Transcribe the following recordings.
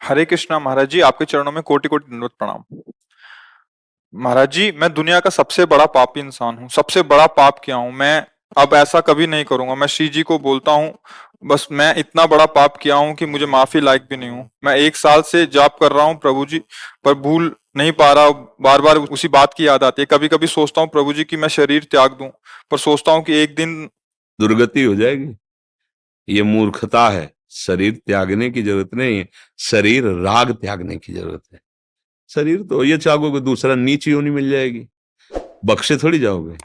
हरे कृष्णा महाराज जी, आपके चरणों में कोटि कोटि दंडवत प्रणाम। महाराज जी, मैं दुनिया का सबसे बड़ा पापी इंसान हूँ, सबसे बड़ा पाप किया हूँ मैं। अब ऐसा कभी नहीं करूंगा। मैं श्री जी को बोलता हूँ, बस मैं इतना बड़ा पाप किया हूँ कि मुझे माफी लायक भी नहीं हूँ। मैं 1 साल से जाप कर रहा हूँ प्रभु जी, पर भूल नहीं पा रहा। बार बार उसी बात की याद आती है। कभी कभी सोचता हूँ प्रभु जी कि मैं शरीर त्याग दूं, पर सोचता हूँ कि एक दिन दुर्गति हो जाएगी। ये मूर्खता है। शरीर त्यागने की जरूरत नहीं है, शरीर राग त्यागने की जरूरत है। शरीर तो ये चाहोगे दूसरा नीच योनि मिल जाएगी, बख्शे थोड़ी जाओगे।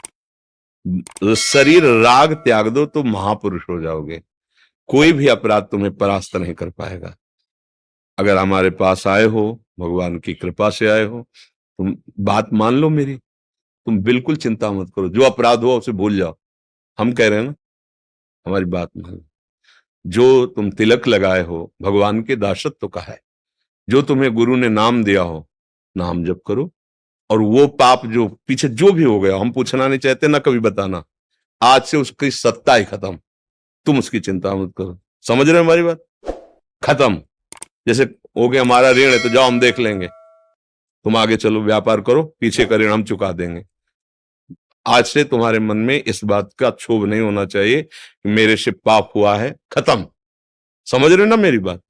तो शरीर राग त्याग दो तो महापुरुष हो जाओगे। कोई भी अपराध तुम्हें परास्त नहीं कर पाएगा। अगर हमारे पास आए हो, भगवान की कृपा से आए हो, तुम बात मान लो मेरी। तुम बिल्कुल चिंता मत करो, जो अपराध हुआ उसे भूल जाओ। हम कह रहे हैं ना, हमारी बात मान लो। जो तुम तिलक लगाए हो, भगवान के दासत्व का है। जो तुम्हें गुरु ने नाम दिया हो, नाम जप करो। और वो पाप जो पीछे जो भी हो गया, हम पूछना नहीं चाहते ना कभी बताना। आज से उसकी सत्ता ही खत्म। तुम उसकी चिंता मत करो। समझ रहे हो हमारी बात? खत्म। जैसे हो गया हमारा ऋण है तो जाओ हम देख लेंगे, तुम आगे चलो व्यापार करो, पीछे का ऋण हम चुका देंगे। आज से तुम्हारे मन में इस बात का क्षोभ नहीं होना चाहिए कि मेरे से पाप हुआ है। खत्म। समझ रहे हो ना मेरी बात?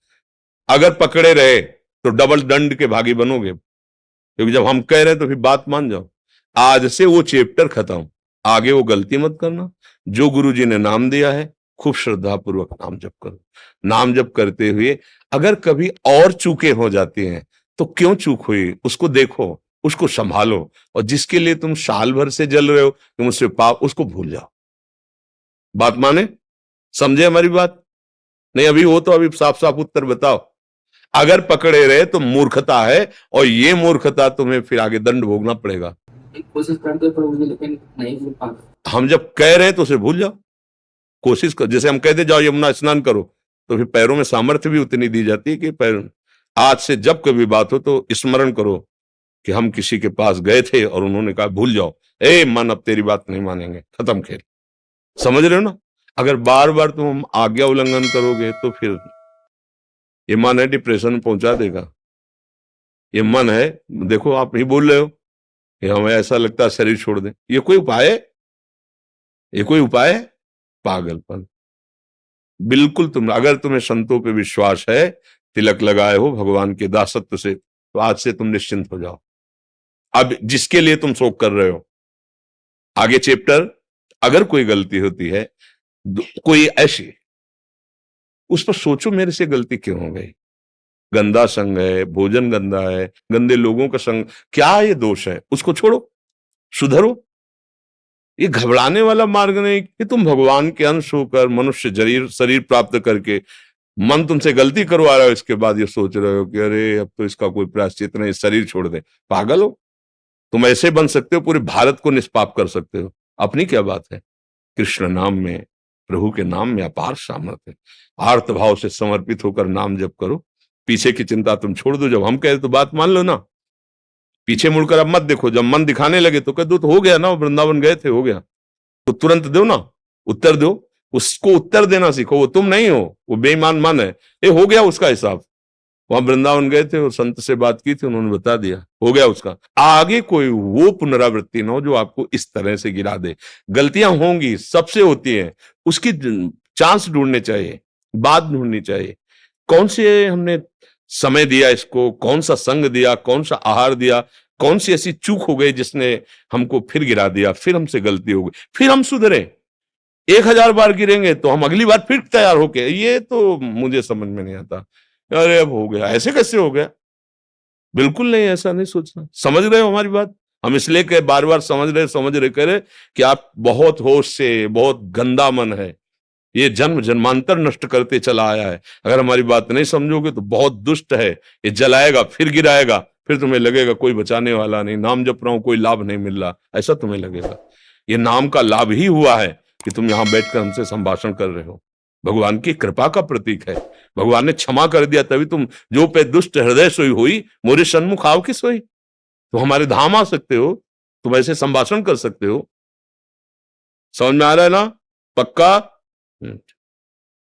अगर पकड़े रहे तो डबल दंड के भागी बनोगे, क्योंकि जब हम कह रहे हैं तो फिर बात मान जाओ। आज से वो चैप्टर खत्म। आगे वो गलती मत करना। जो गुरु जी ने नाम दिया है, खूब श्रद्धा पूर्वक नाम जप करो। नाम जप करते हुए अगर कभी और चूकें हो जाती हैं तो क्यों चूक हुई उसको देखो, उसको संभालो। और जिसके लिए तुम साल भर से जल रहे हो तुम उससे पाप, उसको भूल जाओ। बात माने? समझे हमारी बात? नहीं अभी हो तो अभी साफ साफ उत्तर बताओ। अगर पकड़े रहे तो मूर्खता है, और ये मूर्खता तुम्हें फिर आगे दंड भोगना पड़ेगा। कोशिश करते पर मुझे लेकिन नहीं मिल पाता। हम जब कह रहे हैं तो उसे भूल जाओ। कोशिश कर, जैसे हम कहते जाओ यमुना स्नान करो, तो फिर पैरों में सामर्थ्य भी उतनी दी जाती है कि पैर। आज से जब कभी बात हो तो स्मरण करो कि हम किसी के पास गए थे और उन्होंने कहा भूल जाओ, ए मन अब तेरी बात नहीं मानेंगे, खत्म खेल। समझ रहे हो ना? अगर बार बार तुम आज्ञा उल्लंघन करोगे तो फिर ये मन है डिप्रेशन में पहुंचा देगा। ये मन है, देखो आप ही बोल रहे हो कि हमें ऐसा लगता है शरीर छोड़ दें। ये कोई उपाय है? ये कोई उपाय है? पागलपन। बिल्कुल। तुम अगर तुम्हें संतों पे विश्वास है, तिलक लगाए हो भगवान के दासत्व से, तो आज से तुम निश्चिंत हो जाओ। अब जिसके लिए तुम शोक कर रहे हो, आगे चैप्टर, अगर कोई गलती होती है कोई ऐसी, उस पर सोचो मेरे से गलती क्यों हो गई। गंदा संग है, भोजन गंदा है, गंदे लोगों का संग, क्या ये दोष है? उसको छोड़ो, सुधरो। ये घबराने वाला मार्ग नहीं कि तुम भगवान के अंश होकर मनुष्य शरीर शरीर प्राप्त करके मन तुमसे गलती करवा रहा हो, इसके बाद ये सोच रहे हो कि अरे अब तो इसका कोई प्रायश्चित नहीं, शरीर छोड़ दे। पागल हो? तुम ऐसे बन सकते हो, पूरे भारत को निष्पाप कर सकते हो। अपनी क्या बात है? कृष्ण नाम में, प्रभु के नाम में अपार सामर्थ्य है। आर्त भाव से समर्पित होकर नाम जप करो। पीछे की चिंता तुम छोड़ दो। जब हम कहे तो बात मान लो ना। पीछे मुड़कर अब मत देखो। जब मन दिखाने लगे तो कह दो तो हो गया ना, वृंदावन गए थे, हो गया। तो तुरंत दो ना, उत्तर दो। उसको उत्तर देना सीखो। वो तुम नहीं हो, वो बेईमान मन है। ये हो गया उसका हिसाब। वहां वृंदावन गए थे और संत से बात की थी, उन्होंने बता दिया, हो गया उसका। आगे कोई वो पुनरावृत्ति ना हो जो आपको इस तरह से गिरा दे। गलतियां होंगी, सबसे होती है, उसकी चांस ढूंढने चाहिए, बात ढूंढनी चाहिए। कौन से हमने समय दिया इसको, कौन सा संग दिया, कौन सा आहार दिया, कौन सी ऐसी चूक हो गई जिसने हमको फिर गिरा दिया, फिर हमसे गलती हो गई, फिर हम सुधरे। 1000 बार गिरेंगे तो हम अगली बार फिर तैयार होके, ये तो मुझे समझ में नहीं आता। अरे अब हो गया, ऐसे कैसे हो गया? बिल्कुल नहीं, ऐसा नहीं सोचना। समझ रहे हो हमारी बात? हम इसलिए कह बार बार समझ रहे कह रहे कि आप बहुत होश से, बहुत गंदा मन है, ये जन्म जन्मांतर नष्ट करते चला आया है। अगर हमारी बात नहीं समझोगे तो बहुत दुष्ट है, ये जलाएगा फिर गिराएगा, फिर तुम्हें लगेगा कोई बचाने वाला नहीं, नाम जप रहा हूं कोई लाभ नहीं मिल रहा, ऐसा तुम्हें लगेगा। ये नाम का लाभ ही हुआ है कि तुम यहां बैठकर हमसे संभाषण कर रहे हो। भगवान की कृपा का प्रतीक है। भगवान ने क्षमा कर दिया, तभी तुम जो पे दुष्ट हृदय सोई हुई मोरे सन्मुख आओ की सोई। तुम हमारे धाम आ सकते हो, तुम ऐसे संभाषण कर सकते हो। समझ में आ रहा है ना? पक्का?